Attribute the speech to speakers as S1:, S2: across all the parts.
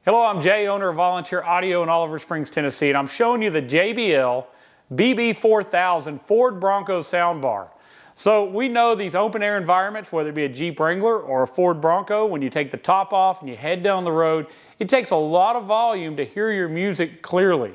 S1: Hello, I'm Jay, owner of Volunteer Audio in Oliver Springs, Tennessee, and I'm showing you the JBL BB4000 Ford Bronco soundbar. So we know these open air environments, whether it be a Jeep Wrangler or a Ford Bronco, when you take the top off and you head down the road, it takes a lot of volume to hear your music clearly.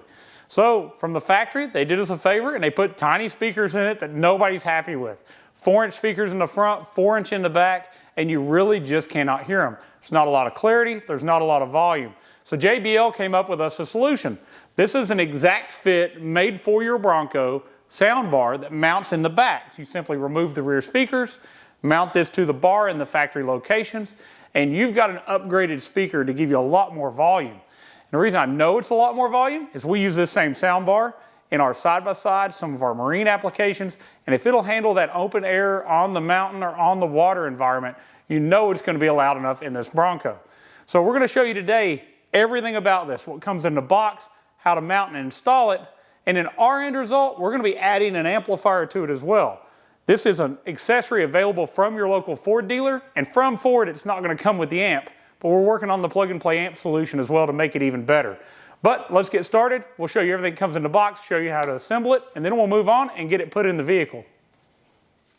S1: So from the factory, they did us a favor and they put tiny speakers in it that nobody's happy with. 4-inch speakers in the front, 4-inch in the back, and you really just cannot hear them. There's not a lot of clarity, there's not a lot of volume. So JBL came up with us a solution. This is an exact fit, made for your Bronco soundbar that mounts in the back. So you simply remove the rear speakers, mount this to the bar in the factory locations, and you've got an upgraded speaker to give you a lot more volume. And the reason I know it's a lot more volume is we use this same soundbar in our side-by-side, some of our marine applications, and if it'll handle that open air on the mountain or on the water environment, you know it's going to be loud enough in this Bronco. So we're going to show you today everything about this, what comes in the box, how to mount and install it, and in our end result, we're going to be adding an amplifier to it as well. This is an accessory available from your local Ford dealer, and from Ford it's not going to come with the amp, but we're working on the plug-and-play amp solution as well to make it even better. But let's get started. We'll show you everything that comes in the box, show you how to assemble it, and then we'll move on and get it put in the vehicle.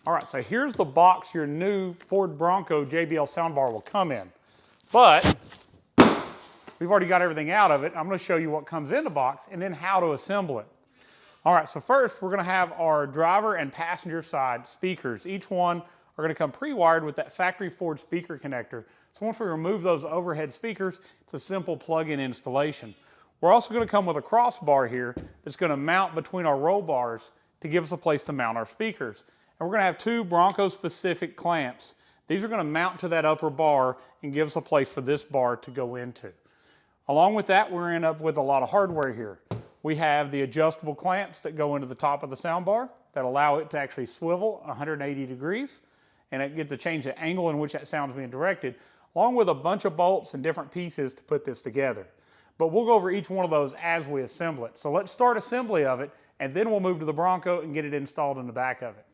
S1: All right, so here's the box your new Ford Bronco JBL soundbar will come in. But we've already got everything out of it. I'm going to show you what comes in the box and then how to assemble it. All right, so first we're going to have our driver and passenger side speakers. Each one are going to come pre-wired with that factory Ford speaker connector. So once we remove those overhead speakers, it's a simple plug-in installation. We're also going to come with a crossbar here that's going to mount between our roll bars to give us a place to mount our speakers. And we're going to have two Bronco-specific clamps. These are going to mount to that upper bar and give us a place for this bar to go into. Along with that, we're end up with a lot of hardware here. We have the adjustable clamps that go into the top of the soundbar that allow it to actually swivel 180 degrees, and it gets to change the angle in which that sound is being directed, along with a bunch of bolts and different pieces to put this together. But we'll go over each one of those as we assemble it. So let's start assembly of it, and then we'll move to the Bronco and get it installed in the back of it.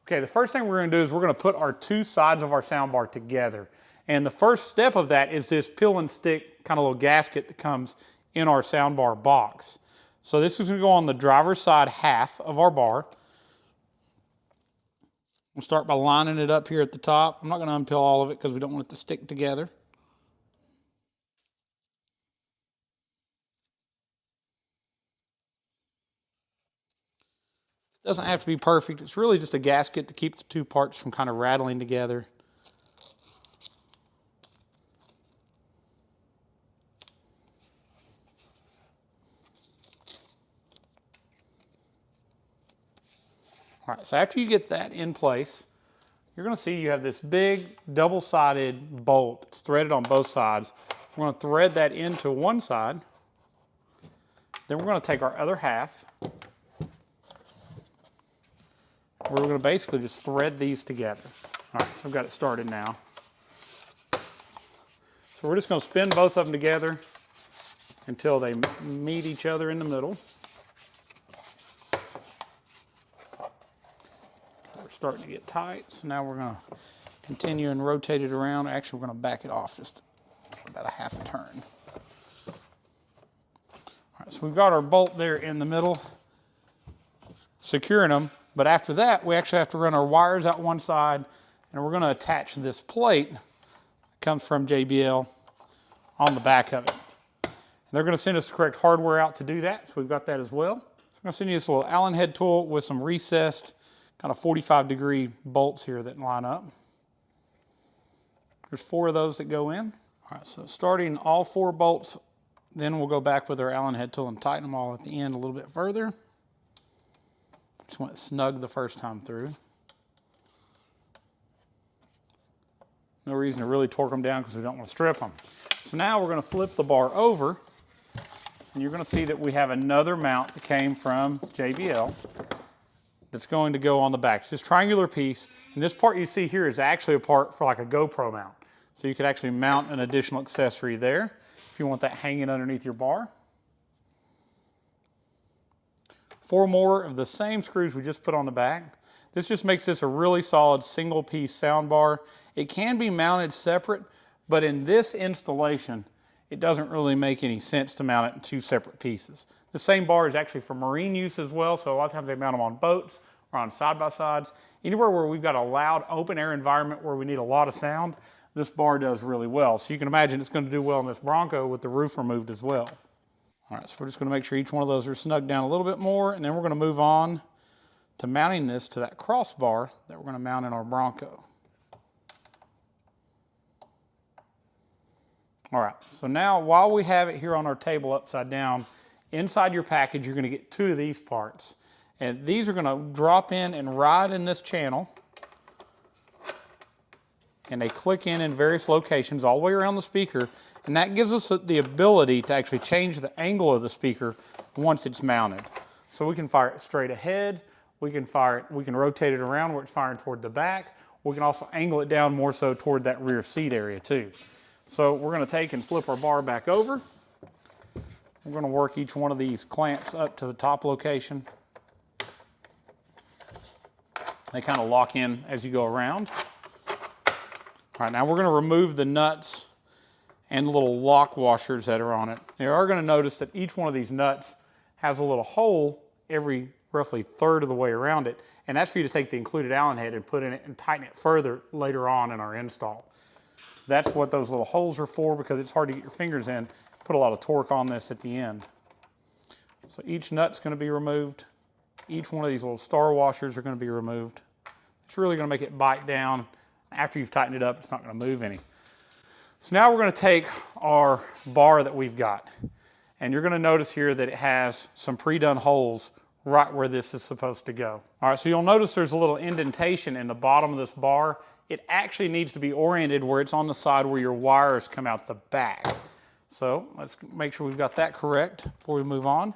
S1: Okay, the first thing we're going to do is we're going to put our two sides of our soundbar together. And the first step of that is this peel and stick kind of little gasket that comes in our soundbar box. So this is going to go on the driver's side half of our bar. We'll start by lining it up here at the top. I'm not going to unpeel all of it because we don't want it to stick together. It doesn't have to be perfect. It's really just a gasket to keep the two parts from kind of rattling together. All right, so after you get that in place, you're going to see you have this big double-sided bolt. It's threaded on both sides. We're going to thread that into one side. Then we're going to take our other half. We're going to basically just thread these together. All right, so I've got it started now. So we're just going to spin both of them together until they meet each other in the middle. We're starting to get tight, so now we're going to continue and rotate it around. Actually, we're going to back it off just about a half a turn. All right, so we've got our bolt there in the middle, securing them. But after that, we actually have to run our wires out one side, and we're going to attach this plate that comes from JBL on the back of it. And they're going to send us the correct hardware out to do that, so we've got that as well. So I'm going to send you this little Allen head tool with some recessed kind of 45-degree bolts here that line up. There's 4 of those that go in. All right, so starting all 4 bolts, then we'll go back with our Allen head tool and tighten them all at the end a little bit further. Just went snug the first time through. No reason to really torque them down because we don't want to strip them. So now we're going to flip the bar over, and you're going to see that we have another mount that came from JBL that's going to go on the back. It's this triangular piece, and this part you see here is actually a part for like a GoPro mount. So you could actually mount an additional accessory there if you want that hanging underneath your bar. 4 more of the same screws we just put on the back. This just makes this a really solid single piece sound bar. It can be mounted separate, but in this installation, it doesn't really make any sense to mount it in two separate pieces. The same bar is actually for marine use as well, so a lot of times they mount them on boats or on side-by-sides. Anywhere where we've got a loud open air environment where we need a lot of sound, this bar does really well. So you can imagine it's going to do well in this Bronco with the roof removed as well. All right, so we're just going to make sure each one of those are snugged down a little bit more, and then we're going to move on to mounting this to that crossbar that we're going to mount in our Bronco. All right, so now while we have it here on our table upside down, inside your package you're going to get two of these parts. And these are going to drop in and ride in this channel. And they click in various locations all the way around the speaker. And that gives us the ability to actually change the angle of the speaker once it's mounted. So we can fire it straight ahead. We can rotate it around where it's firing toward the back. We can also angle it down more so toward that rear seat area too. So we're going to take and flip our bar back over. We're going to work each one of these clamps up to the top location. They kind of lock in as you go around. All right, now we're going to remove the nuts and the little lock washers that are on it. You are going to notice that each one of these nuts has a little hole every roughly third of the way around it, and that's for you to take the included Allen head and put in it and tighten it further later on in our install. That's what those little holes are for, because it's hard to get your fingers in. Put a lot of torque on this at the end. So each nut's going to be removed. Each one of these little star washers are going to be removed. It's really going to make it bite down. After you've tightened it up, it's not going to move any. So now we're going to take our bar that we've got, and you're going to notice here that it has some pre-done holes right where this is supposed to go. All right, so you'll notice there's a little indentation in the bottom of this bar. It actually needs to be oriented where it's on the side where your wires come out the back. So let's make sure we've got that correct before we move on.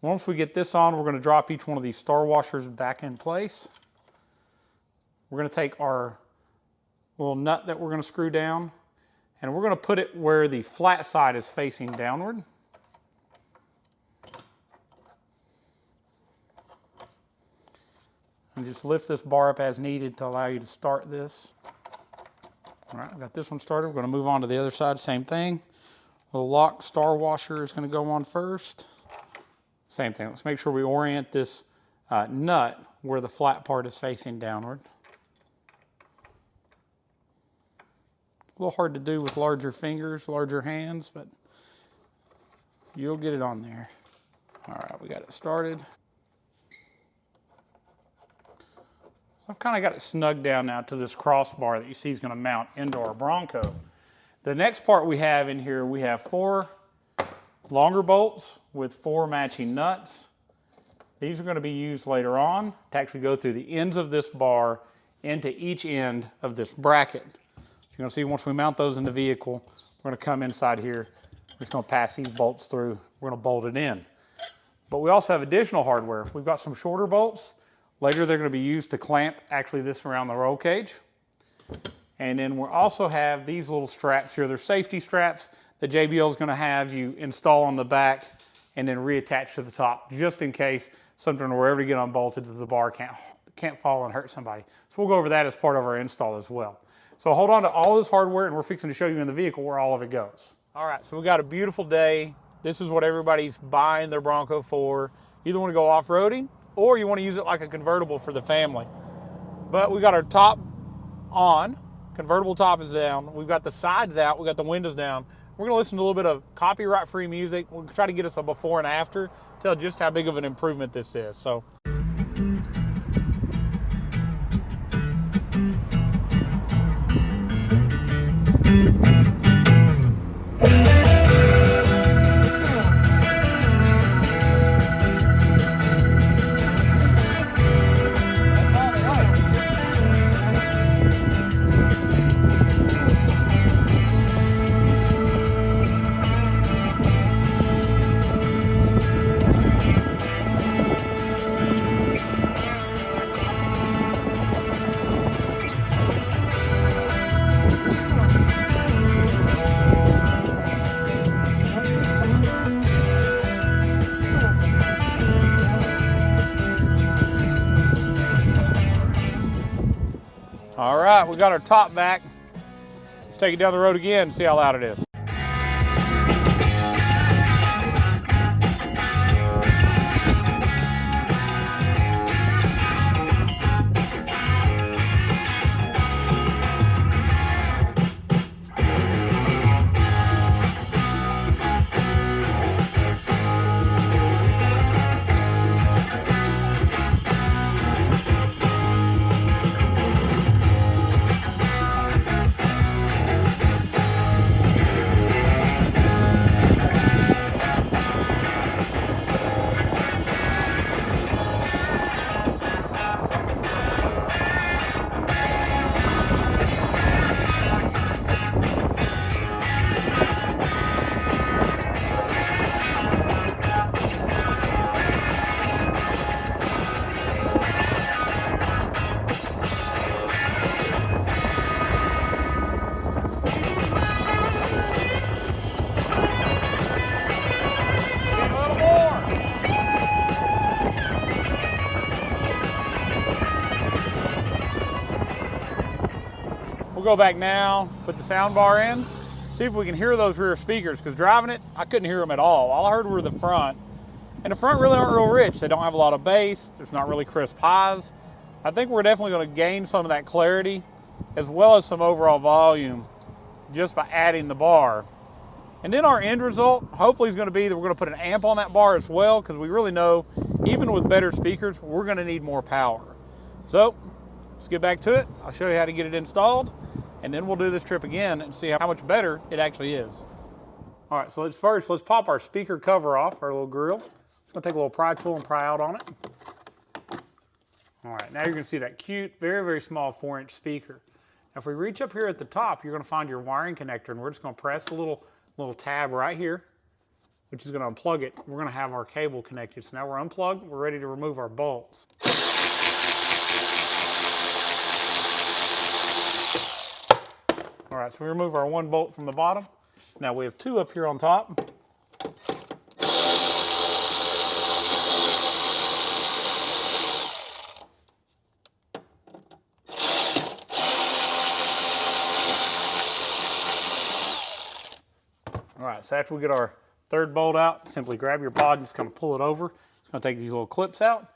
S1: Once we get this on, we're going to drop each one of these star washers back in place. We're going to take our little nut that we're going to screw down, and we're going to put it where the flat side is facing downward. And just lift this bar up as needed to allow you to start this. All right, we got this one started. We're going to move on to the other side, same thing. The lock star washer is going to go on first. Same thing. Let's make sure we orient this nut where the flat part is facing downward. A little hard to do with larger fingers, larger hands, but you'll get it on there. All right, we got it started. So I've kind of got it snugged down now to this crossbar that you see is going to mount into our Bronco. The next part we have in here, we have 4 longer bolts with 4 matching nuts. These are going to be used later on to actually go through the ends of this bar into each end of this bracket. You're going to see once we mount those in the vehicle, we're going to come inside here. We're just going to pass these bolts through. We're going to bolt it in. But we also have additional hardware. We've got some shorter bolts. Later they're going to be used to clamp actually this around the roll cage. And then we'll also have these little straps here. They're safety straps that JBL is going to have you install on the back and then reattach to the top, just in case something were ever to get unbolted that the bar can't fall and hurt somebody. So we'll go over that as part of our install as well. So hold on to all this hardware, and we're fixing to show you in the vehicle where all of it goes. All right, so we got a beautiful day. This is what everybody's buying their Bronco for. You either want to go off-roading or you want to use it like a convertible for the family. But we got our top on, convertible top is down. We've got the sides out, we got the windows down. We're going to listen to a little bit of copyright-free music. We'll try to get us a before and after, tell just how big of an improvement this is. So. All right, we got our top back. Let's take it down the road again and see how loud it is. go back now, put the sound bar in, see if we can hear those rear speakers, because driving it, I couldn't hear them at all. All I heard were the front. And the front really aren't real rich. They don't have a lot of bass. There's not really crisp highs. I think we're definitely going to gain some of that clarity as well as some overall volume just by adding the bar. And then our end result hopefully is going to be that we're going to put an amp on that bar as well, because we really know even with better speakers, we're going to need more power. So let's get back to it. I'll show you how to get it installed, and then we'll do this trip again and see how much better it actually is. All right, so let's pop our speaker cover off, our little grill. Just gonna take a little pry tool and pry out on it. All right, now you're gonna see that cute, very, very small 4-inch speaker. Now if we reach up here at the top, you're gonna find your wiring connector, and we're just gonna press the little tab right here, which is gonna unplug it. We're gonna have our cable connected. So now we're unplugged, we're ready to remove our bolts. All right, so we remove our 1 bolt from the bottom. Now we have 2 up here on top. All right, so after we get our 3rd bolt out, simply grab your pod and just kind of pull it over. It's going to take these little clips out.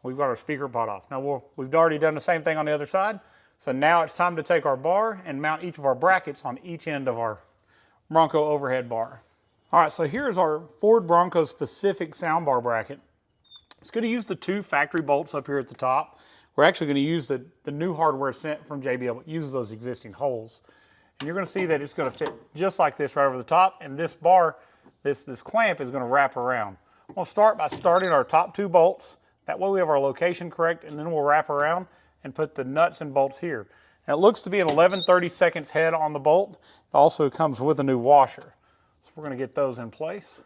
S1: We've got our speaker pod off. Now we've already done the same thing on the other side. So now it's time to take our bar and mount each of our brackets on each end of our Bronco overhead bar. All right, so here's our Ford Bronco specific soundbar bracket. It's going to use the 2 factory bolts up here at the top. We're actually going to use the new hardware sent from JBL. It uses those existing holes. And you're going to see that it's going to fit just like this right over the top, and this bar, this clamp is going to wrap around. We'll start by starting our top 2 bolts. That way we have our location correct, and then we'll wrap around and put the nuts and bolts here. Now it looks to be an 11/32 head on the bolt. It also comes with a new washer. So we're going to get those in place.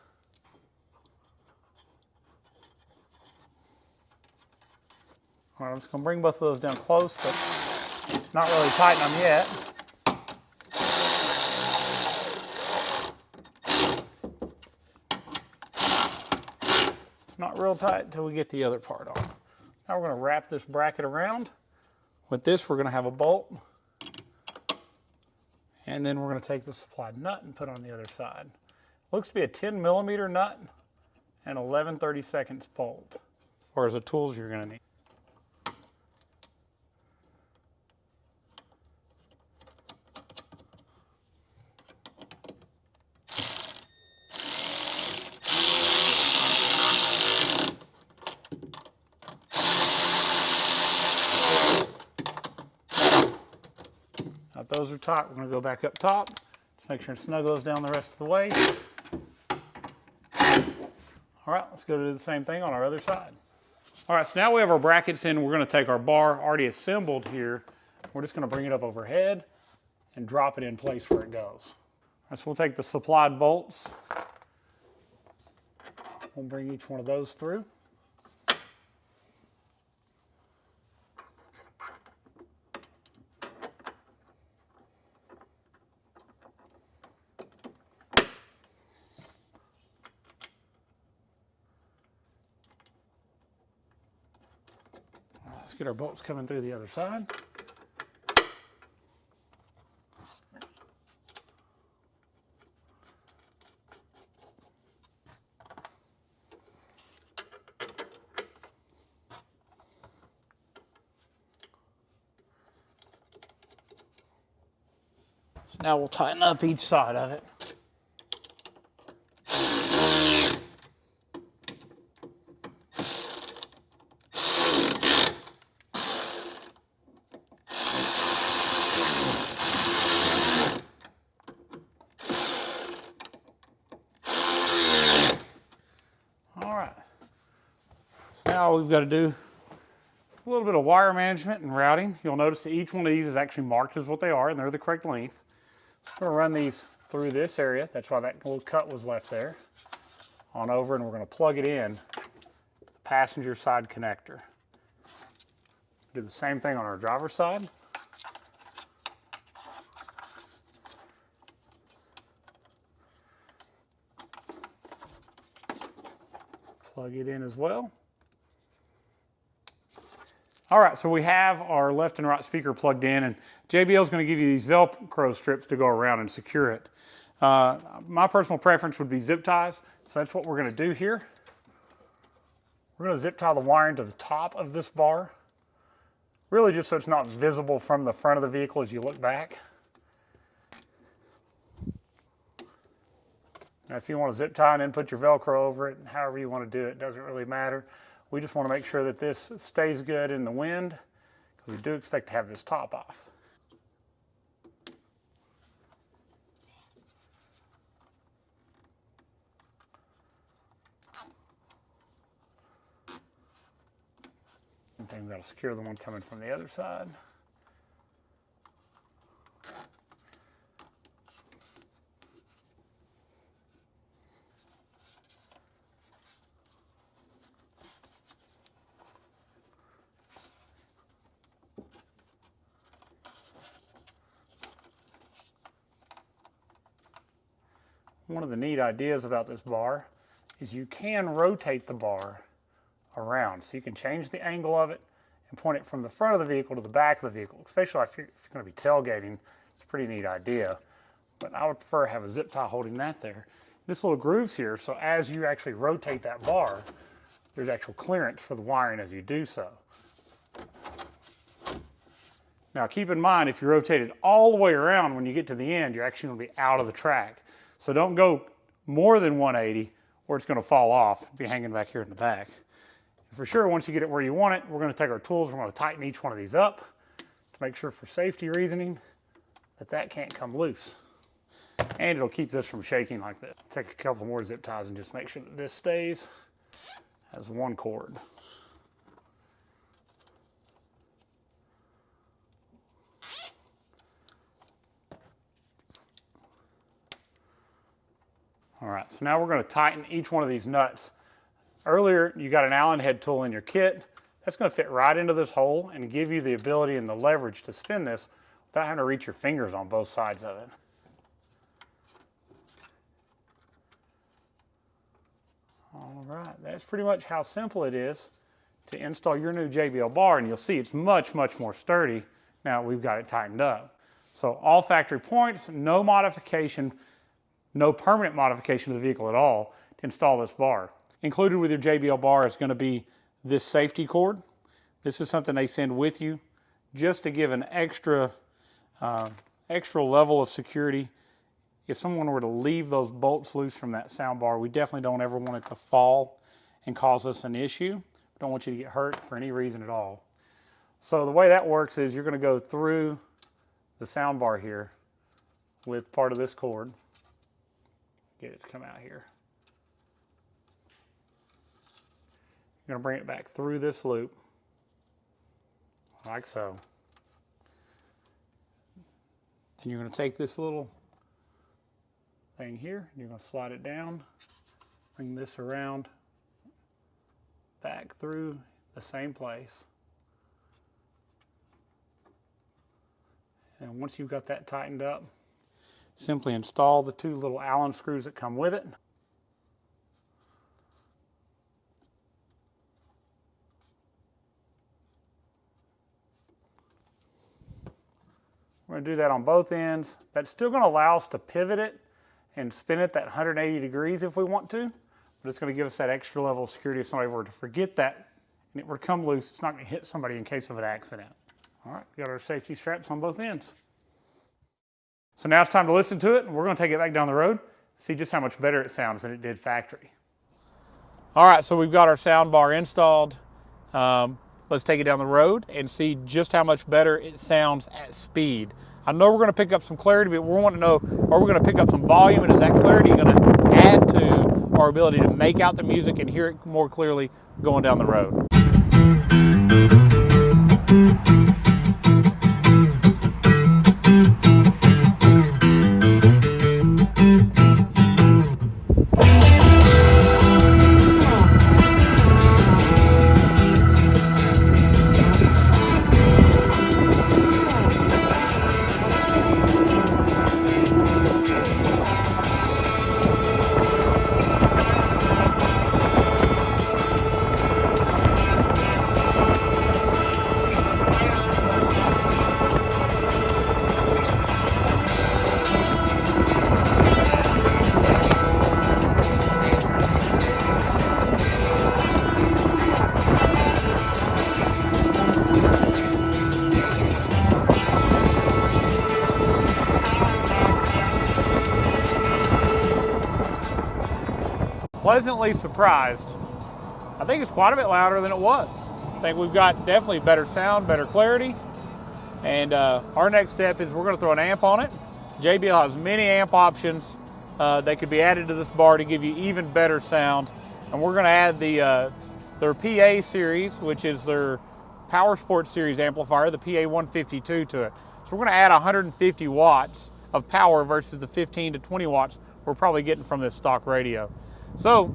S1: All right, I'm just going to bring both of those down close, but not really tighten them yet. Not real tight until we get the other part on. Now we're going to wrap this bracket around. With this, we're going to have a bolt. And then we're going to take the supplied nut and put on the other side. Looks to be a 10mm nut and 11/32 bolt as far as the tools you're going to need. Now those are tight, we're going to go back up top. Just make sure and snug those down the rest of the way. All right, let's go do the same thing on our other side. All right, so now we have our brackets in. We're going to take our bar already assembled here. We're just going to bring it up overhead and drop it in place where it goes. All right, so we'll take the supplied bolts. We'll bring each one of those through. Let's get our bolts coming through the other side. So now we'll tighten up each side of it. Now all we've got to do a little bit of wire management and routing. You'll notice that each one of these is actually marked as what they are, and they're the correct length. So we're going to run these through this area. That's why that little cut was left there. On over, and we're going to plug it in to the passenger side connector. Do the same thing on our driver's side. Plug it in as well. All right, so we have our left and right speaker plugged in, and JBL is going to give you these Velcro strips to go around and secure it. My personal preference would be zip ties, so that's what we're going to do here. We're going to zip tie the wiring to the top of this bar, really just so it's not visible from the front of the vehicle as you look back. Now, if you want to zip tie and then put your Velcro over it, however you want to do it, doesn't really matter. We just want to make sure that this stays good in the wind, because we do expect to have this top off. And then we've got to secure the one coming from the other side. One of the neat ideas about this bar is you can rotate the bar around. So you can change the angle of it and point it from the front of the vehicle to the back of the vehicle, especially if you're going to be tailgating. It's a pretty neat idea. But I would prefer to have a zip tie holding that there. This little groove's here, so as you actually rotate that bar, there's actual clearance for the wiring as you do so. Now keep in mind, if you rotate it all the way around, when you get to the end, you're actually going to be out of the track. So don't go more than 180 or it's going to fall off and be hanging back here in the back. And for sure, once you get it where you want it, we're going to take our tools, we're going to tighten each one of these up to make sure for safety reasoning that can't come loose. And it'll keep this from shaking like this. Take a couple more zip ties and just make sure that this stays as one cord. All right, so now we're going to tighten each one of these nuts. Earlier, you got an Allen head tool in your kit. That's going to fit right into this hole and give you the ability and the leverage to spin this without having to reach your fingers on both sides of it. All right, that's pretty much how simple it is to install your new JBL bar, and you'll see it's much, much more sturdy now we've got it tightened up. So all factory points, no modification, no permanent modification to the vehicle at all to install this bar. Included with your JBL bar is going to be this safety cord. This is something they send with you just to give an extra level of security. If someone were to leave those bolts loose from that sound bar, we definitely don't ever want it to fall and cause us an issue. We don't want you to get hurt for any reason at all. So the way that works is you're going to go through the sound bar here with part of this cord. Get it to come out here. You're going to bring it back through this loop, like so. Then you're going to take this little thing here, you're going to slide it down, bring this around, back through the same place. And once you've got that tightened up, simply install the two little Allen screws that come with it. We're going to do that on both ends. That's still going to allow us to pivot it and spin it that 180 degrees if we want to, but it's going to give us that extra level of security if somebody were to forget that and it were to come loose. It's not going to hit somebody in case of an accident. All right, we got our safety straps on both ends. So now it's time to listen to it, and we're going to take it back down the road, see just how much better it sounds than it did factory. All right, so we've got our sound bar installed. Let's take it down the road and see just how much better it sounds at speed. I know we're going to pick up some clarity, but we want to know, are we going to pick up some volume, and is that clarity going to add to our ability to make out the music and hear it more clearly going down the road? pleasantly surprised. I think it's quite a bit louder than it was. I think we've got definitely better sound, better clarity. And our next step is we're going to throw an amp on it. JBL has many amp options that could be added to this bar to give you even better sound. And we're going to add their PA series, which is their Power Sports Series amplifier, the PA 152 to it. So we're going to add 150 watts of power versus the 15 to 20 watts we're probably getting from this stock radio. So,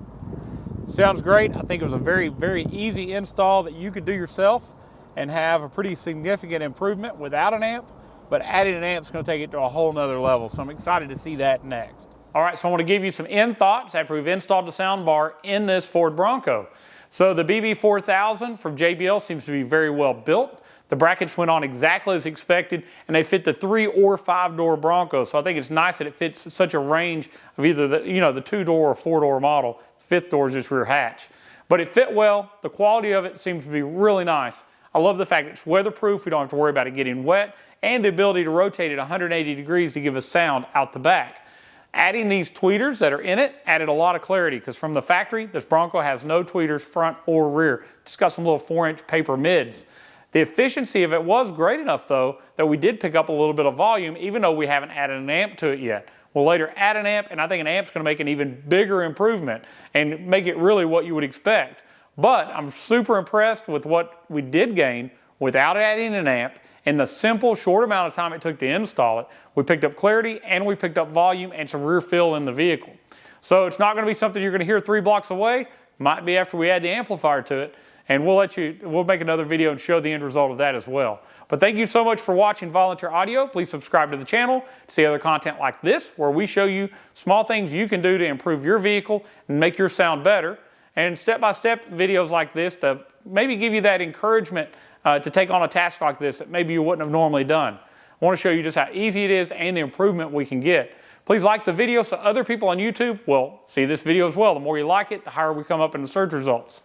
S1: sounds great. I think it was a very, very easy install that you could do yourself and have a pretty significant improvement without an amp, but adding an amp is going to take it to a whole nother level. So I'm excited to see that next. All right, so I want to give you some end thoughts after we've installed the sound bar in this Ford Bronco. So the BB4000 from JBL seems to be very well built. The brackets went on exactly as expected, and they fit the 3 or 5 door Bronco. So I think it's nice that it fits such a range of either the 2-door or 4-door model. 5th door is just rear hatch. But it fit well. The quality of it seems to be really nice. I love the fact that it's weatherproof. We don't have to worry about it getting wet, and the ability to rotate it 180 degrees to give us sound out the back. Adding these tweeters that are in it added a lot of clarity, because from the factory, this Bronco has no tweeters front or rear. Just got some little 4-inch paper mids. The efficiency of it was great enough, though, that we did pick up a little bit of volume, even though we haven't added an amp to it yet. We'll later add an amp, and I think an amp's going to make an even bigger improvement and make it really what you would expect. But I'm super impressed with what we did gain without adding an amp. In the simple, short amount of time it took to install it, we picked up clarity and we picked up volume and some rear fill in the vehicle. So it's not going to be something you're going to hear 3 blocks away. Might be after we add the amplifier to it. And we'll make another video and show the end result of that as well. But thank you so much for watching Volunteer Audio. Please subscribe to the channel to see other content like this, where we show you small things you can do to improve your vehicle and make your sound better. And step-by-step videos like this to maybe give you that encouragement to take on a task like this that maybe you wouldn't have normally done. I want to show you just how easy it is and the improvement we can get. Please like the video so other people on YouTube will see this video as well. The more you like it, the higher we come up in the search results.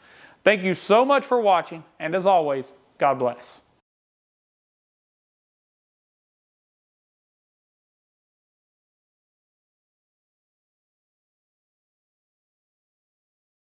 S1: Thank you so much for watching, and as always, God bless.